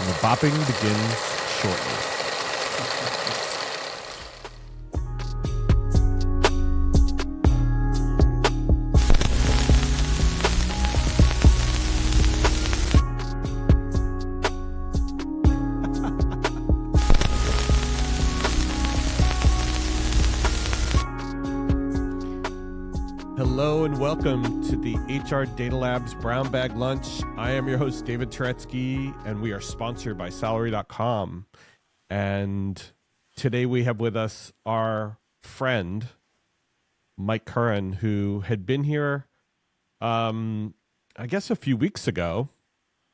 And the bopping begins shortly. Hello and welcome to the HR Data Labs Brown Bag Lunch. I am your host, David Turetsky, and we are sponsored by Salary.com. And today we have with us our friend, Mike Curran, who had been here, I guess a few weeks ago,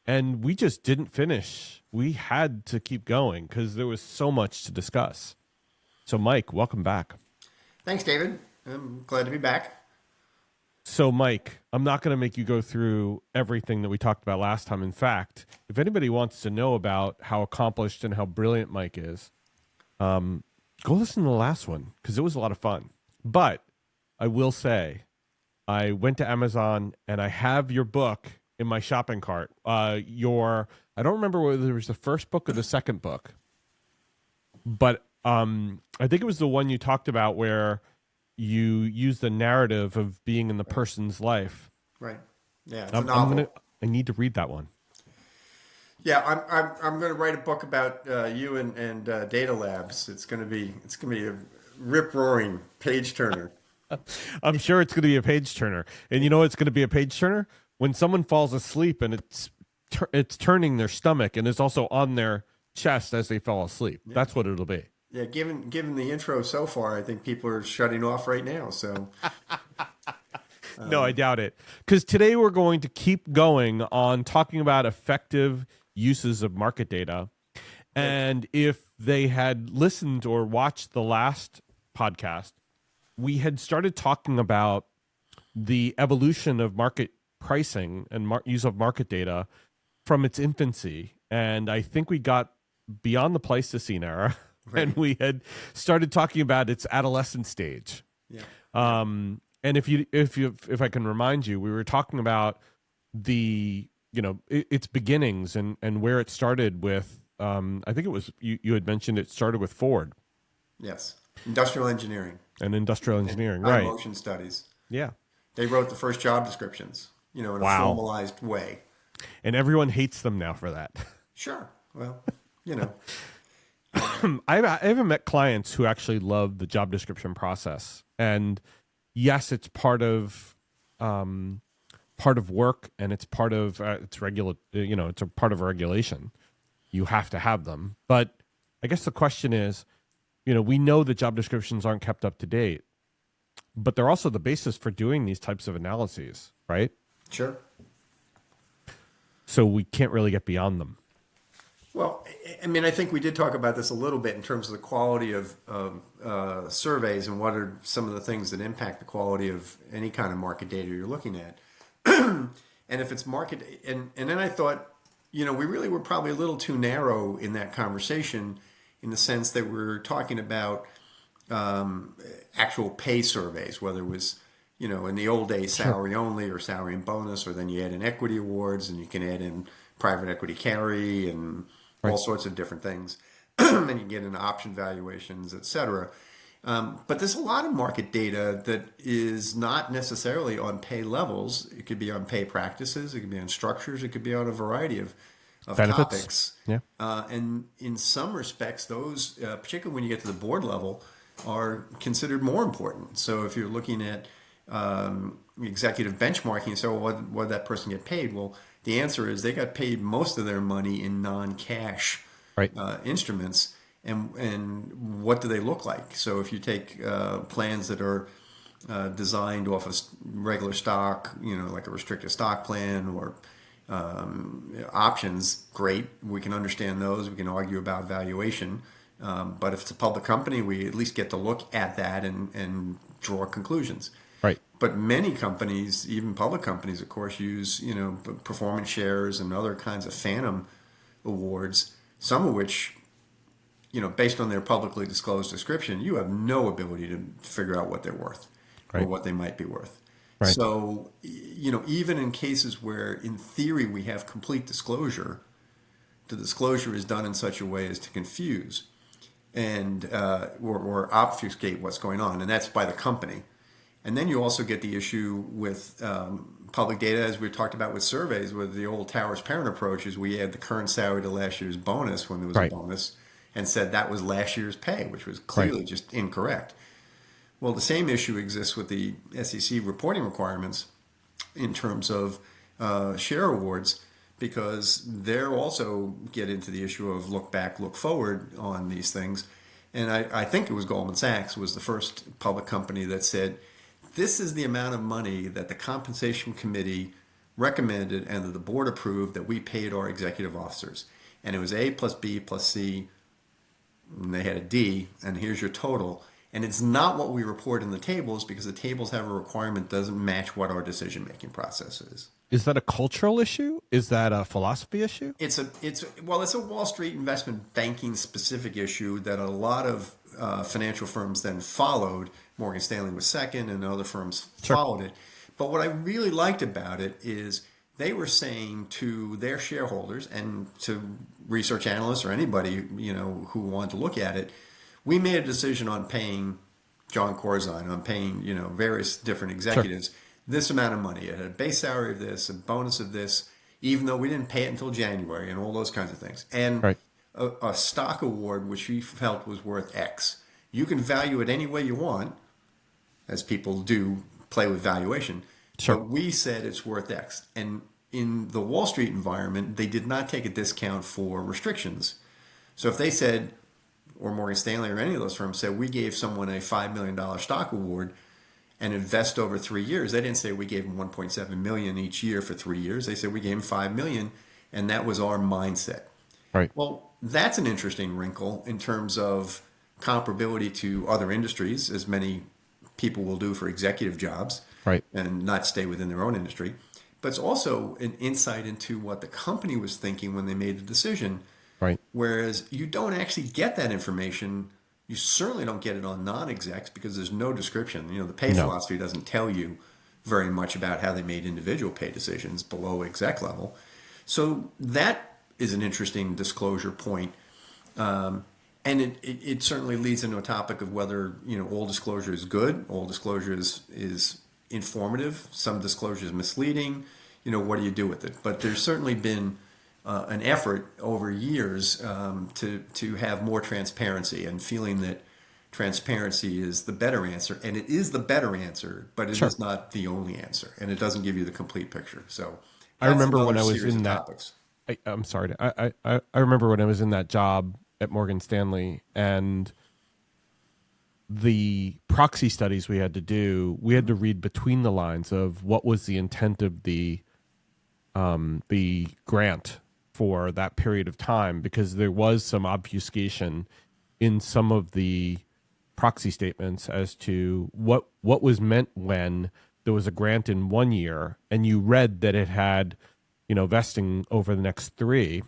and we just didn't finish. We had to keep going because there was so much to discuss. So Mike, welcome back. Thanks, David. I'm glad to be back. So, Mike, I'm not going to make you go through everything that we talked about last time. In fact, if anybody wants to know about how accomplished and how brilliant Mike is, go listen to the last one because it was a lot of fun. But I will say, I went to Amazon and I have your book in my shopping cart. I don't remember whether it was the first book or the second book, but I think it was the one you talked about where you use the narrative of being in the person's life. Right. Yeah. It's a novel. I need to read that one. Yeah, I'm going to write a book about you and Data Labs. It's going to be a rip roaring page turner. I'm sure it's going to be a page turner. And you know it's going to be a page turner when someone falls asleep and it's turning their stomach and it's also on their chest as they fall asleep. Yeah. That's what it'll be. Yeah, given the intro so far, I think people are shutting off right now. So, no, I doubt it. Because today we're going to keep going on talking about effective uses of market data. And if they had listened or watched the last podcast, we had started talking about the evolution of market pricing and use of market data from its infancy. And I think we got beyond the Pleistocene era. Right. And we had started talking about its adolescent stage. Yeah. And if I can remind you, we were talking about its beginnings and where it started with. I think it was you had mentioned it started with Ford. Yes, industrial engineering. Right? Motion studies. Yeah. They wrote the first job descriptions. In a formalized way. And everyone hates them now for that. Sure. Well, I haven't met clients who actually love the job description process. And yes, it's part of work, and it's part of it's a part of a regulation. You have to have them. But I guess the question is, we know that job descriptions aren't kept up to date, but they're also the basis for doing these types of analyses, right? Sure. So we can't really get beyond them. Well, I mean, I think we did talk about this a little bit in terms of the quality of surveys and what are some of the things that impact the quality of any kind of market data you're looking at. And if it's market, and then I thought, we really were probably a little too narrow in that conversation in the sense that we're talking about actual pay surveys, whether it was, in the old days, salary only or salary and bonus, or then you add in equity awards and you can add in private equity carry and all sorts of different things. And you get into option valuations, et cetera. But there's a lot of market data that is not necessarily on pay levels. It could be on pay practices. It could be on structures. It could be on a variety of topics. Yeah. And in some respects, those, particularly when you get to the board level, are considered more important. So if you're looking at executive benchmarking, you say, well, what did that person get paid? Well, the answer is they got paid most of their money in non-cash instruments. And what do they look like? So if you take plans that are designed off of regular stock, like a restricted stock plan or options, great. We can understand those. We can argue about valuation. But if it's a public company, we at least get to look at that and draw conclusions. Right. But many companies, even public companies, of course, use performance shares and other kinds of phantom awards, some of which, based on their publicly disclosed description, you have no ability to figure out what they're worth or what they might be worth. Right. So, even in cases where, in theory, we have complete disclosure, the disclosure is done in such a way as to confuse and or obfuscate what's going on, and that's by the company. And then you also get the issue with public data, as we talked about with surveys, with the old Towers Parent approach, is we add the current salary to last year's bonus when there was a Right. bonus, and said that was last year's pay, which was Right. clearly just incorrect. Well, the same issue exists with the SEC reporting requirements in terms of share awards, because they're also get into the issue of look back, look forward on these things. And I think it was Goldman Sachs was the first public company that said, this is the amount of money that the compensation committee recommended and that the board approved that we paid our executive officers. And it was A plus B plus C, and they had a D, and here's your total. And it's not what we report in the tables, because the tables have a requirement that doesn't match what our decision-making process is. Is that a cultural issue? Is that a philosophy issue? It's a Wall Street investment banking specific issue that a lot of financial firms then followed. Morgan Stanley was second, and other firms followed it. But what I really liked about it is they were saying to their shareholders and to research analysts or anybody who wanted to look at it, we made a decision on paying John Corzine, on paying various different executives this amount of money. It had a base salary of this, a bonus of this, even though we didn't pay it until January, and all those kinds of things. And Right. a stock award which we felt was worth X. You can value it any way you want, as people do play with valuation. Sure. But we said it's worth X. And in the Wall Street environment, they did not take a discount for restrictions. So if they said, or Morgan Stanley or any of those firms said, we gave someone a $5 million stock award and invest over 3 years, they didn't say we gave them 1.7 million each year for 3 years. They said we gave them 5 million, and that was our mindset. Right. Well, that's an interesting wrinkle in terms of comparability to other industries, as many people will do for executive jobs, Right. and not stay within their own industry. But it's also an insight into what the company was thinking when they made the decision. Right. Whereas you don't actually get that information. You certainly don't get it on non-execs, because there's no description. The pay philosophy doesn't tell you very much about how they made individual pay decisions below exec level. So that is an interesting disclosure point. And it certainly leads into a topic of whether all disclosure is good, all disclosure is informative, some disclosure is misleading. What do you do with it? But there's certainly been an effort over years to have more transparency, and feeling that transparency is the better answer, and it is the better answer, but it is not the only answer, and it doesn't give you the complete picture. So I remember when I another was series in of that. topics. I'm sorry. I remember when I was in that job at Morgan Stanley, and the proxy studies we had to do. We had to read between the lines of what was the intent of the grant for that period of time, because there was some obfuscation in some of the proxy statements as to what was meant when there was a grant in 1 year and you read that it had vesting over the next 3,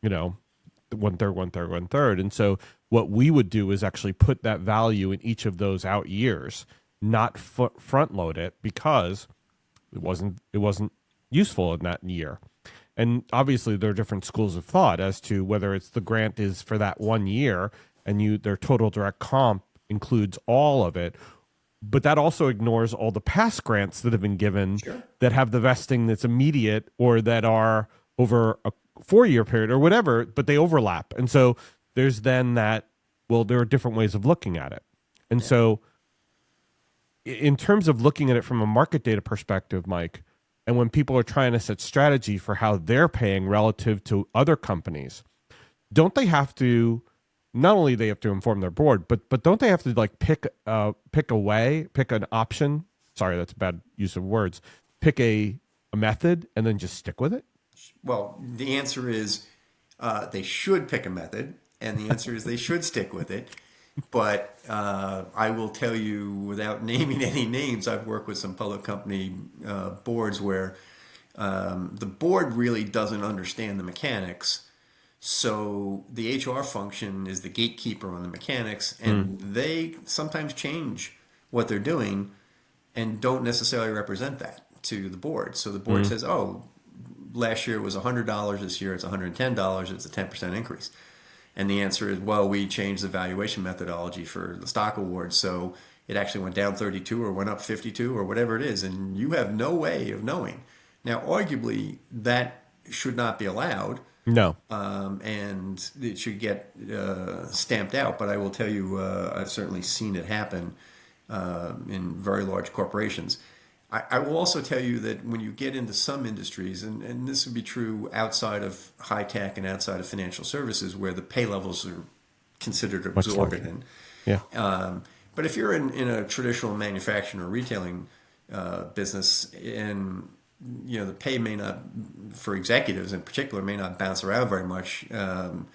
one third, one third, one third. And so what we would do is actually put that value in each of those out years, not front load it, because it wasn't useful in that year. And obviously there are different schools of thought as to whether it's the grant is for that 1 year and their total direct comp includes all of it, but that also ignores all the past grants that have been given that have the vesting that's immediate or that are over a 4-year period or whatever, but they overlap. And so there's then that, well, there are different ways of looking at it. And so in terms of looking at it from a market data perspective, Mike, and when people are trying to set strategy for how they're paying relative to other companies, don't they have to, not only they have to inform their board, but don't they have to pick an option? Sorry, that's a bad use of words. Pick a method and then just stick with it? Well, the answer is they should pick a method, and the answer is they should stick with it. But I will tell you, without naming any names, I've worked with some public company boards where the board really doesn't understand the mechanics. So the HR function is the gatekeeper on the mechanics, and they sometimes change what they're doing and don't necessarily represent that to the board. So the board says, oh, last year it was $100. This year it's $110. It's a 10% increase. And the answer is, well, we changed the valuation methodology for the stock awards, so it actually went down 32 or went up 52 or whatever it is, and you have no way of knowing. Now, arguably, that should not be allowed, No. and it should get stamped out. But I will tell you, I've certainly seen it happen in very large corporations. I will also tell you that when you get into some industries, and this would be true outside of high tech and outside of financial services, where the pay levels are considered Much exorbitant. Yeah. But if you're in a traditional manufacturing or retailing business, and the pay may not, for executives in particular, may not bounce around very much, and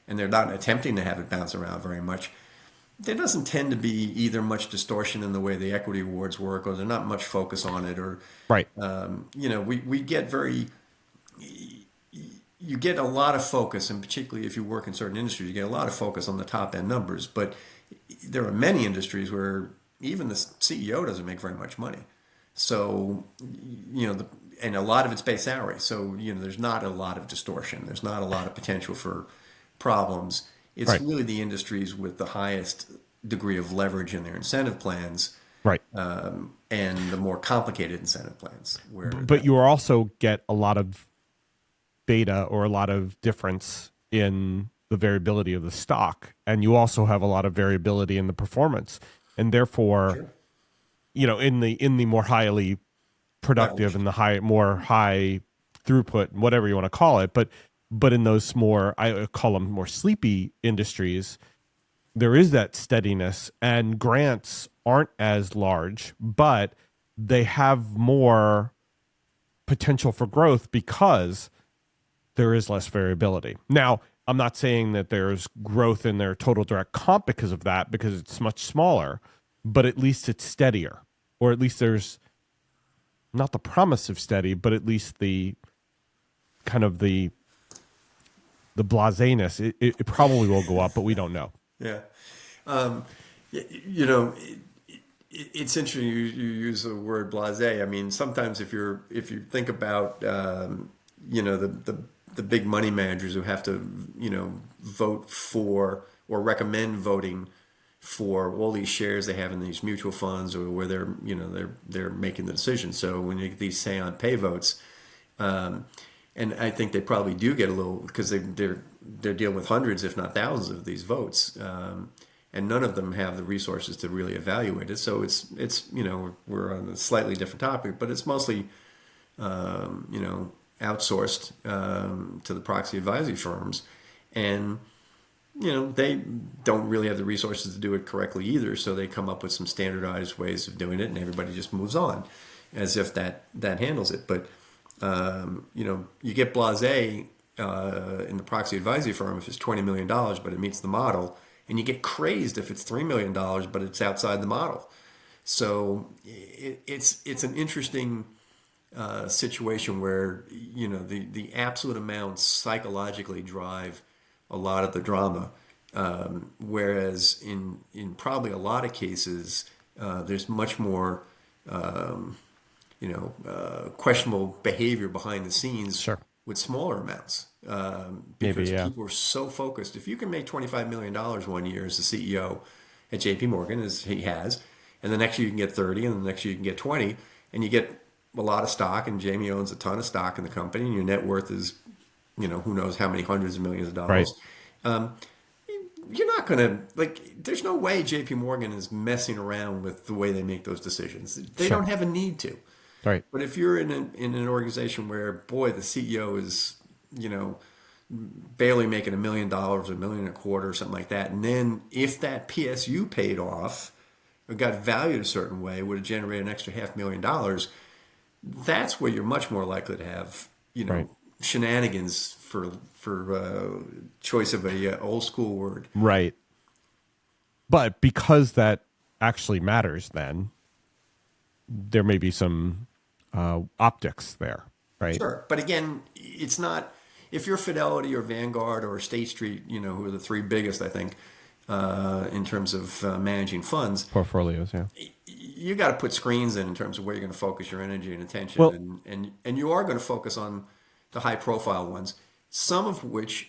they're not attempting to have it bounce around very much, there doesn't tend to be either much distortion in the way the equity awards work, or there's not much focus on it, or Right. we get you get a lot of focus, and particularly if you work in certain industries, you get a lot of focus on the top end numbers. But there are many industries where even the CEO doesn't make very much money. So, and a lot of it's base salary. So, there's not a lot of distortion. There's not a lot of potential for problems. It's Right. really the industries with the highest degree of leverage in their incentive plans, Right. and the more complicated incentive plans where But you also get a lot of beta or a lot of difference in the variability of the stock, and you also have a lot of variability in the performance, and therefore, Sure. in the more highly productive Leverage. and the high throughput, whatever you want to call it, but in those more, I call them more sleepy industries, there is that steadiness, and grants aren't as large, but they have more potential for growth because there is less variability. Now, I'm not saying that there's growth in their total direct comp because of that, because it's much smaller, but at least it's steadier, or at least there's not the promise of steady, but at least the kind of the blaseness. It probably will go up, but we don't know. Yeah. Um, it's interesting you use the word blasé. I mean, sometimes if you think about the big money managers who have to vote for or recommend voting for all these shares they have in these mutual funds, or where they're making the decision. So when you get these say on pay votes, and I think they probably do get a little, because they're dealing with hundreds, if not thousands, of these votes, and none of them have the resources to really evaluate it. So it's we're on a slightly different topic, but it's mostly outsourced to the proxy advisory firms, and they don't really have the resources to do it correctly either. So they come up with some standardized ways of doing it, and everybody just moves on as if that handles it. But you get blasé in the proxy advisory firm if it's $20 million, but it meets the model, and you get crazed if it's $3 million, but it's outside the model. So it's an interesting situation where the absolute amounts psychologically drive a lot of the drama, whereas in probably a lot of cases there's much more questionable behavior behind the scenes. Sure. With smaller amounts, Maybe, because yeah. people are so focused. If you can make $25 million one year as a CEO at JP Morgan, as he has, and the next year you can get 30, and the next year you can get 20, and you get a lot of stock, and Jamie owns a ton of stock in the company, and your net worth is, who knows how many hundreds of millions of dollars. Right. You're not going to, there's no way JP Morgan is messing around with the way they make those decisions. They Sure. don't have a need to. Right. But if you're in an organization where, boy, the CEO is, barely making $1 million, $1.25 million or something like that, and then if that PSU paid off or got valued a certain way, would have generated an extra $500,000, that's where you're much more likely to have, Right. shenanigans, for choice of a old school word. Right. But because that actually matters, then there may be some optics there, right? Sure, but again, it's not. If you're Fidelity or Vanguard or State Street, who are the three biggest, I think, in terms of managing funds, Portfolios, yeah. you got to put screens in terms of where you're going to focus your energy and attention, Well- and you are going to focus on the high profile ones, some of which,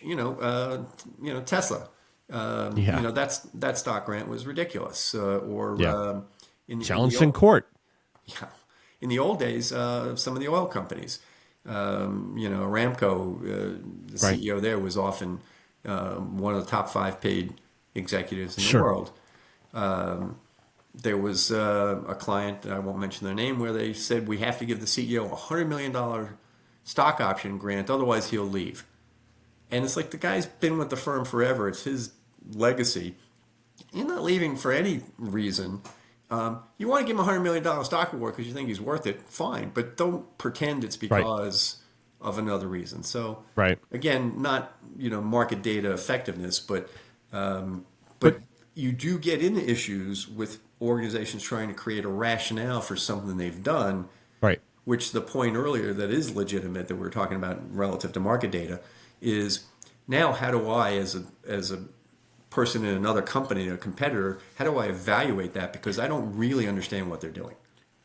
Tesla, Yeah. that stock grant was ridiculous. Or Yeah. in the Challenged in old, court. yeah, in the old days, some of the oil companies, Aramco, the Right. CEO there was often one of the top five paid executives in the Sure. world. There was a client, I won't mention their name, where they said we have to give the CEO $100 million stock option grant, otherwise he'll leave. And it's like the guy's been with the firm forever. It's his legacy. You're not leaving for any reason. You want to give him $100 million stock award because you think he's worth it, fine. But don't pretend it's Right. because of another reason. So Right. again, not market data effectiveness, but But you do get into issues with organizations trying to create a rationale for something they've done, right. which the point earlier that is legitimate that we are talking about relative to market data is now how do I as a person in another company, a competitor, how do I evaluate that because I don't really understand what they're doing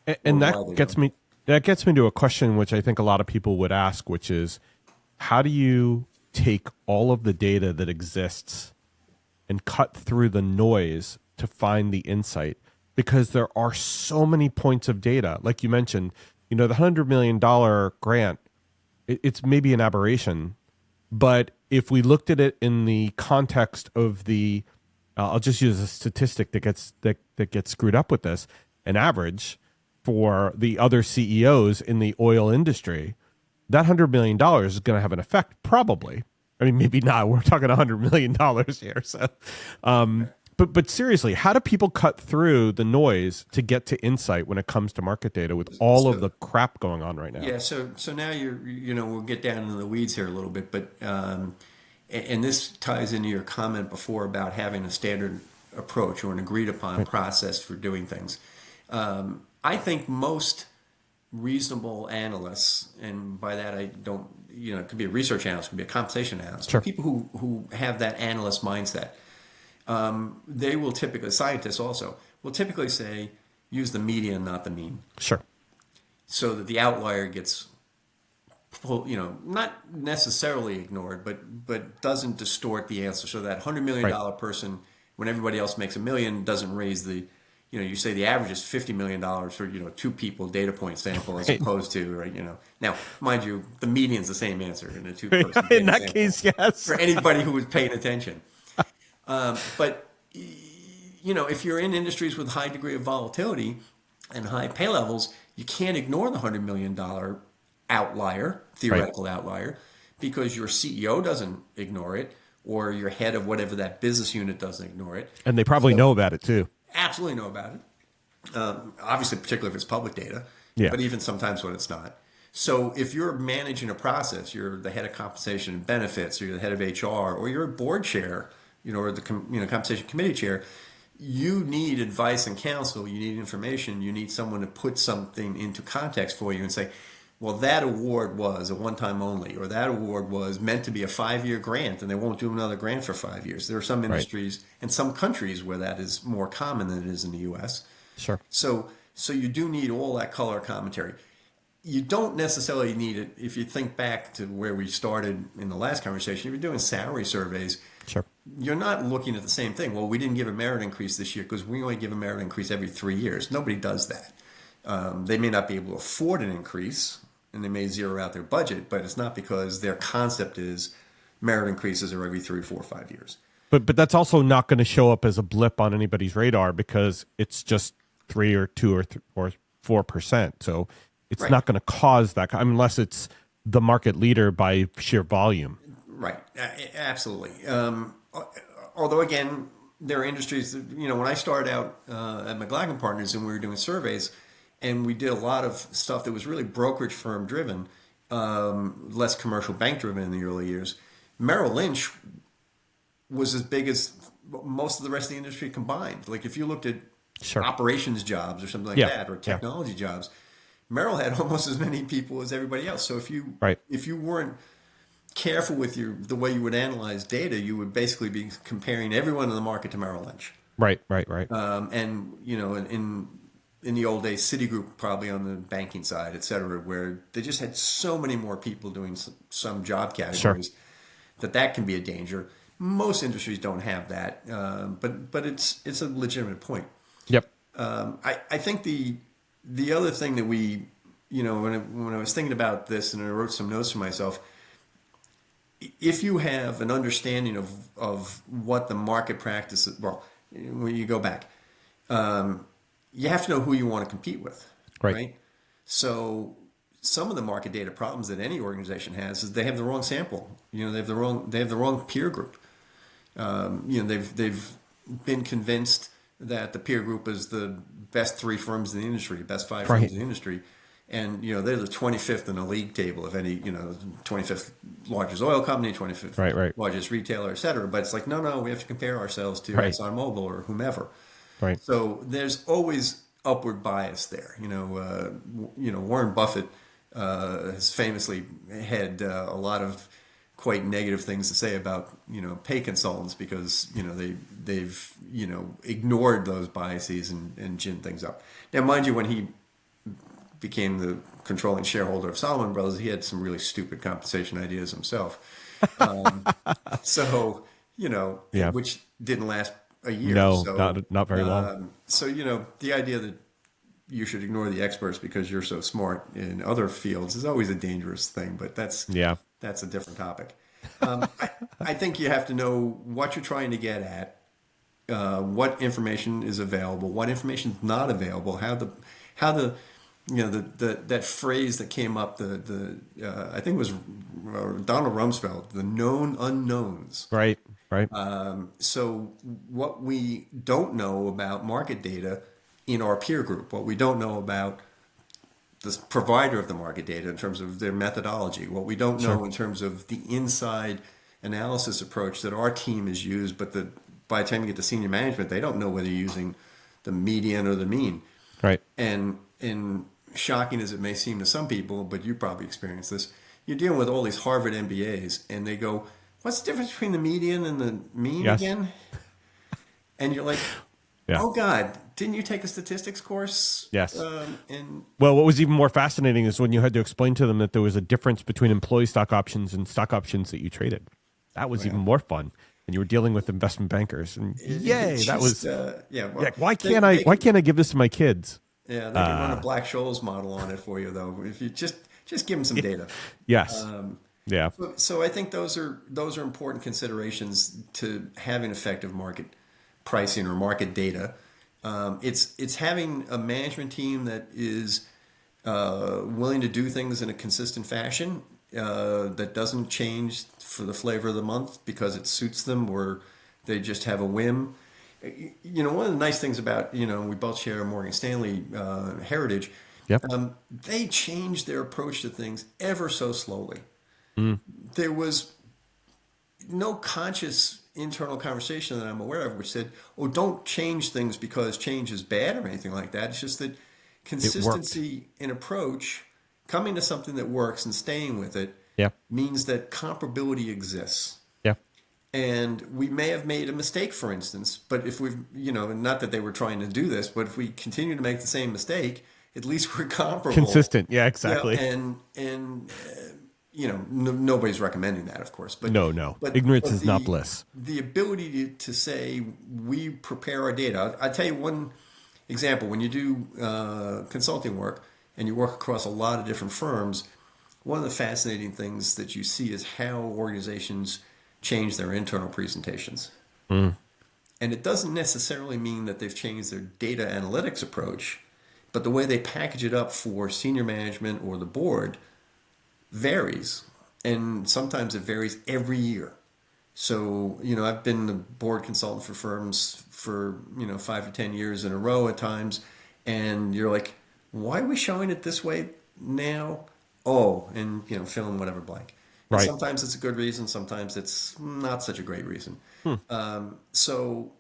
or And why they're doing it. that gets me to a question which I think a lot of people would ask, which is how do you take all of the data that exists and cut through the noise to find the insight? Because there are so many points of data. Like you mentioned, the $100 million grant, it's maybe an aberration, but if we looked at it in the context of I'll just use a statistic that gets screwed up with this, an average for the other CEOs in the oil industry, that $100 million is going to have an effect, probably. I mean, maybe not. We're talking $100 million here. So, but seriously, how do people cut through the noise to get to insight when it comes to market data with all of So the crap going on right now? yeah, so now we'll get down into the weeds here a little bit, but and this ties into your comment before about having a standard approach or an agreed upon process for doing things. I think most reasonable analysts, and by that I don't, it could be a research analyst, it could be a compensation analyst, but Sure. people who have that analyst mindset, they will typically, scientists also, will typically say, use the median, not the mean, Sure. so that the outlier gets, not necessarily ignored, but doesn't distort the answer. So that $100 million Right. person, when everybody else makes a million, doesn't raise the, you say the average is $50 million for two people data point sample as Right. opposed to right. Now, mind you, the median's the same answer in a two-person In data that sample case, yes. for anybody who was paying attention. But if you're in industries with high degree of volatility and high pay levels, you can't ignore the $100 million outlier, Right. theoretical outlier, because your CEO doesn't ignore it, or your head of whatever that business unit doesn't ignore it. And they probably So know about it too. absolutely know about it. Obviously, particularly if it's public data, Yeah. but even sometimes when it's not. So if you're managing a process, you're the head of compensation and benefits, or you're the head of HR, or you're a board chair, or the compensation committee chair, you need advice and counsel. You need information. You need someone to put something into context for you and say, well, that award was a one-time only, or that award was meant to be a 5-year grant, and they won't do another grant for 5 years. There are some Right. industries and some countries where that is more common than it is in the U.S. Sure. So you do need all that color commentary. You don't necessarily need it if you think back to where we started in the last conversation. If you're doing salary surveys, Sure. you're not looking at the same thing. Well, we didn't give a merit increase this year because we only give a merit increase every 3 years. Nobody does that. They may not be able to afford an increase, and they may zero out their budget, but it's not because their concept is merit increases are every 3, 4, 5 years. But that's also not going to show up as a blip on anybody's radar because it's just 3 or 2 or 4%. So it's Right. not going to cause that unless it's the market leader by sheer volume. Right. Absolutely. Although, again, there are industries that, when I started out at McLagan Partners and we were doing surveys, and we did a lot of stuff that was really brokerage firm driven, less commercial bank driven in the early years. Merrill Lynch was as big as most of the rest of the industry combined. Like if you looked at Sure. operations jobs or something like Yeah. that, or Yeah. technology jobs, Merrill had almost as many people as everybody else. So Right. if you weren't careful with the way you would analyze data, you would basically be comparing everyone in the market to Merrill Lynch. Right. Right. Right. And in in the old days, Citigroup probably on the banking side, et cetera, where they just had so many more people doing some job Sure. categories that can be a danger. Most industries don't have that, but it's a legitimate point. Yep. I think the other thing that we, when I was thinking about this and I wrote some notes for myself, if you have an understanding of what the market practice is, well, when you go back, you have to know who you want to compete with, Right. right? So some of the market data problems that any organization has is they have the wrong sample. They have the wrong peer group. They've been convinced that the peer group is the best three firms in the industry, best five Right. firms in the industry, and they're the 25th in the league table of any 25th largest oil company, 25th Right. largest retailer, et cetera. But it's like no, we have to compare ourselves to Right. ExxonMobil or whomever. Right. So there's always upward bias there. Warren Buffett has famously had a lot of quite negative things to say about pay consultants because they've ignored those biases and ginned things up. Now, mind you, when he became the controlling shareholder of Salomon Brothers, he had some really stupid compensation ideas himself. So Yeah. which didn't last a year. No, So not very long. the idea that you should ignore the experts because you're so smart in other fields is always a dangerous thing, but that's Yeah. a different topic. I think you have to know what you're trying to get at, what information is available, what information is not available, how the that phrase that came up, I think it was Donald Rumsfeld, the known unknowns. Right. Right. So what we don't know about market data in our peer group, what we don't know about the provider of the market data in terms of their methodology, what we don't know in terms of the inside analysis approach that our team has used, but by the time you get to senior management, they don't know whether you're using the median or the mean. Right. And shocking as it may seem to some people, but you probably experienced this, you're dealing with all these Harvard MBAs, and they go, what's the difference between the median and the mean Yes. again? And you're like, Yeah. oh God, didn't you take a statistics course? Yes. And Well, what was even more fascinating is when you had to explain to them that there was a difference between employee stock options and stock options that you traded. That was even more fun. And you were dealing with investment bankers. And yay, that was yeah. Well, like, why can't I give this to my kids? Yeah, they can run a Black Scholes model on it for you, though. If you just give them some data. Yes. Yeah. So I think those are important considerations to having effective market pricing or market data. It's having a management team that is willing to do things in a consistent fashion that doesn't change for the flavor of the month because it suits them or they just have a whim. One of the nice things about, we both share a Morgan Stanley heritage. Yep. They changed their approach to things ever so slowly. There was no conscious internal conversation that I'm aware of which said, oh, don't change things because change is bad or anything like that. It's just that consistency in approach, coming to something that works and staying with it means that comparability exists. Yeah. And we may have made a mistake, for instance, but if we've, not that they were trying to do this, but if we continue to make the same mistake, at least we're comparable. Consistent. Yeah, exactly. Nobody's recommending that, of course. But No. Ignorance is not bliss. The ability to say we prepare our data. I'll tell you one example. When you do consulting work and you work across a lot of different firms, one of the fascinating things that you see is how organizations change their internal presentations. And it doesn't necessarily mean that they've changed their data analytics approach, but the way they package it up for senior management or the board varies. And sometimes it varies every year. So, I've been the board consultant for firms for, 5 to 10 years in a row at times. And you're like, why are we showing it this way now? Oh, and, fill in whatever blank. And Right. sometimes it's a good reason. Sometimes it's not such a great reason. So,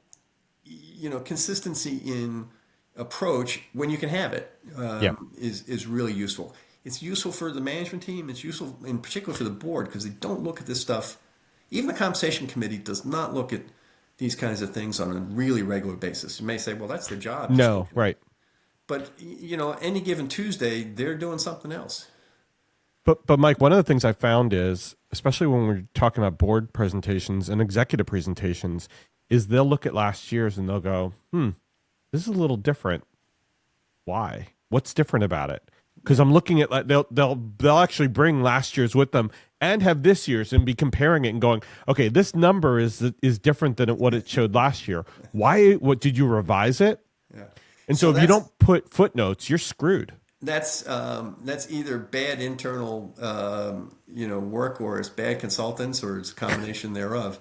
consistency in approach when you can have it is really useful. It's useful for the management team. It's useful in particular for the board because they don't look at this stuff. Even the compensation committee does not look at these kinds of things on a really regular basis. You may say, well, that's their job. No, right. but any given Tuesday, they're doing something else. But Mike, one of the things I found is, especially when we're talking about board presentations and executive presentations, is they'll look at last year's and they'll go, this is a little different. Why? What's different about it? Because I'm looking at like they'll actually bring last year's with them and have this year's and be comparing it and going, okay, this number is different than what it showed last year. Why? What did you revise it? Yeah. And so if you don't put footnotes, you're screwed. That's either bad internal work, or it's bad consultants, or it's a combination thereof.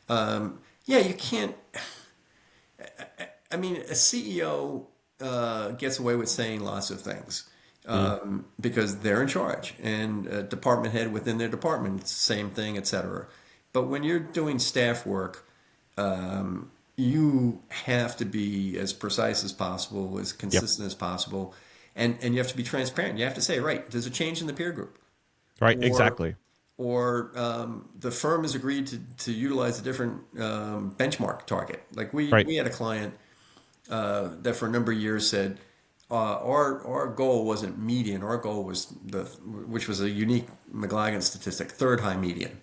Yeah, you can't. I mean, a CEO gets away with saying lots of things because they're in charge, and a department head within their department, same thing, etc. But when you're doing staff work, you have to be as precise as possible, as consistent as possible. And you have to be transparent. You have to say, right, there's a change in the peer group. Right, Or, exactly. or the firm has agreed to utilize a different benchmark target. Like we Right. had a client that for a number of years said, our goal wasn't median. Our goal was which was a unique McLagan statistic, third high median,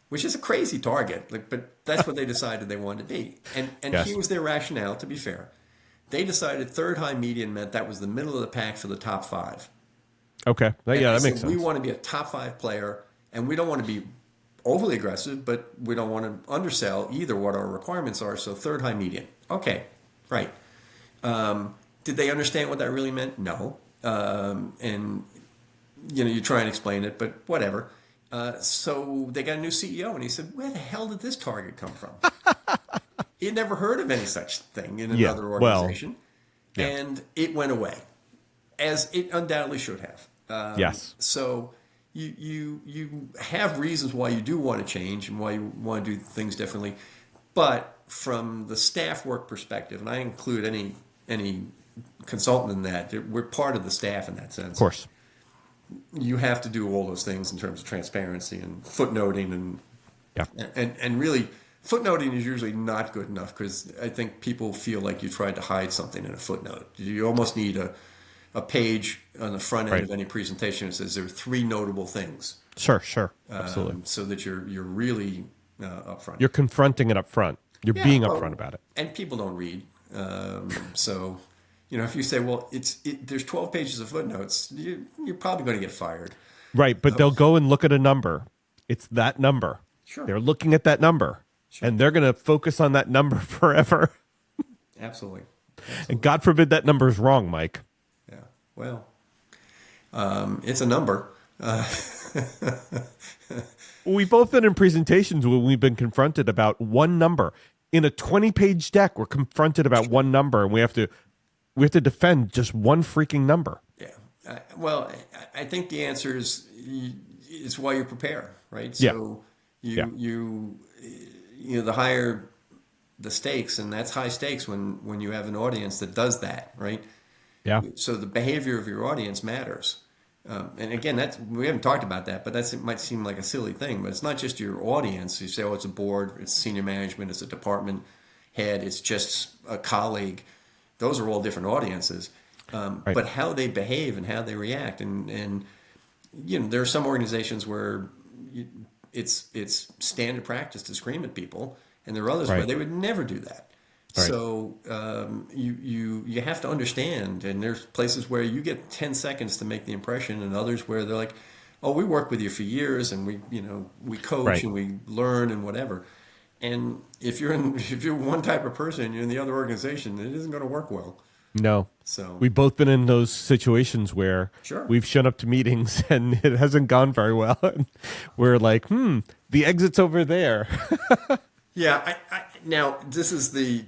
which is a crazy target. Like, but that's what they decided they wanted to be. And Yes. here was their rationale, to be fair. They decided third high median meant that was the middle of the pack for the top five. Okay. And Yeah, they that makes said, we sense. want to be a top five player, and we don't want to be overly aggressive, but we don't want to undersell either what our requirements are. So third high median. Okay, right. Did they understand what that really meant? No. And you try and explain it, but whatever. So they got a new CEO, and he said, "Where the hell did this target come from?" He had never heard of any such thing in Yeah. another Well, organization, yeah. and it went away, as it undoubtedly should have. Yes. So you have reasons why you do want to change and why you want to do things differently, but from the staff work perspective, and I include any consultant in that, we're part of the staff in that sense. Of course. You have to do all those things in terms of transparency and footnoting Yeah. and really footnoting is usually not good enough because I think people feel like you tried to hide something in a footnote. You almost need a page on the front end Right. of any presentation that says there are three notable things, Sure. Absolutely. so that you're really upfront. You're confronting it up front. You're Yeah, being well, upfront about it. and people don't read. So if you say, well, there's 12 pages of footnotes, you're probably going to get fired. Right, but they'll go and look at a number. It's that number. Sure. They're looking at that number. Sure. And they're going to focus on that number forever. Absolutely. And God forbid that number is wrong, Mike. Yeah. Well, it's a number. We've both been in presentations where we've been confronted about one number. In a 20-page deck, we're confronted about one number, and we have to defend just one freaking number. Yeah. Well, I think the answer is why you prepare, right? Yeah. So Yeah. the higher the stakes, and that's high stakes when you have an audience that does that, right? Yeah. So the behavior of your audience matters. And again, we haven't talked about that, but it might seem like a silly thing, but it's not just your audience. You say, oh, it's a board, it's senior management, it's a department head, it's just a colleague. Those are all different audiences. Right. But how they behave and how they react, and there are some organizations where it's standard practice to scream at people, and there are others where Right. they would never do that. Right. So you have to understand, and there's places where you get 10 seconds to make the impression, and others where they're like, "Oh, we work with you for years, and we coach Right. and we learn and whatever." And if you're one type of person, and you're in the other organization, it isn't going to work well. No. So We've both been in those situations where Sure. we've shown up to meetings and it hasn't gone very well. And we're like, the exit's over there. yeah, now this is the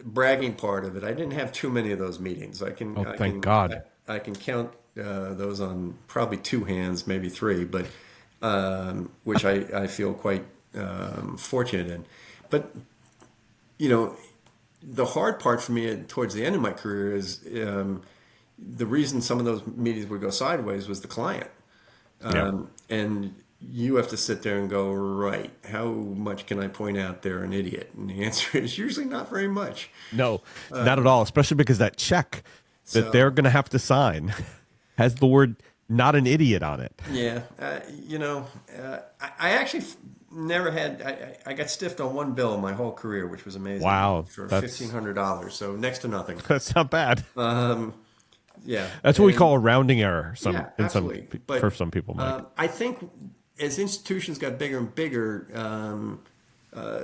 bragging part of it. I didn't have too many of those meetings. Thank God. I can count those on probably two hands, maybe three, but which I feel quite fortunate in. But the hard part for me towards the end of my career is the reason some of those meetings would go sideways was the client. Yeah. And you have to sit there and go, right, how much can I point out they're an idiot? And the answer is usually not very much. No, not at all. Especially because that check that they're So going to have to sign has the word "not an idiot" on it. yeah, I actually never had. I got stiffed on one bill my whole career, which was amazing Wow, for that's $1,500. So next to nothing. that's not bad. Yeah, That's what we and call a rounding error. yeah, absolutely. For But some people, Mike. I think as institutions got bigger and bigger,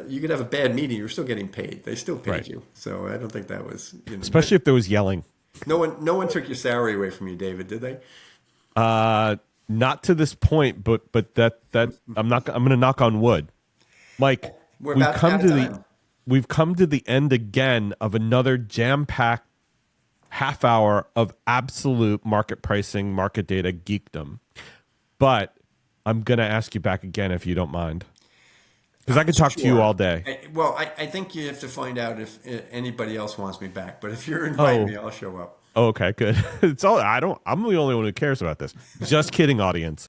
you could have a bad meeting. You're still getting paid. They still paid Right. you. So I don't think that was Especially if there was yelling. no one took your salary away from you, David, did they? Not to this point, but that I'm going to knock on wood. Mike, We're we've about come out of to time. we've come to the end again of another jam-packed half hour of absolute market pricing, market data geekdom. But I'm going to ask you back again if you don't mind. Because I could talk to you Sure. all day. I think you have to find out if anybody else wants me back. But if you're inviting Oh, me, I'll show up. oh, okay, good. It's all I'm the only one who cares about this. Just kidding, audience.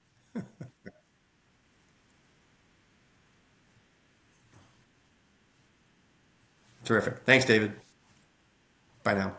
Terrific. Thanks, David. Bye now.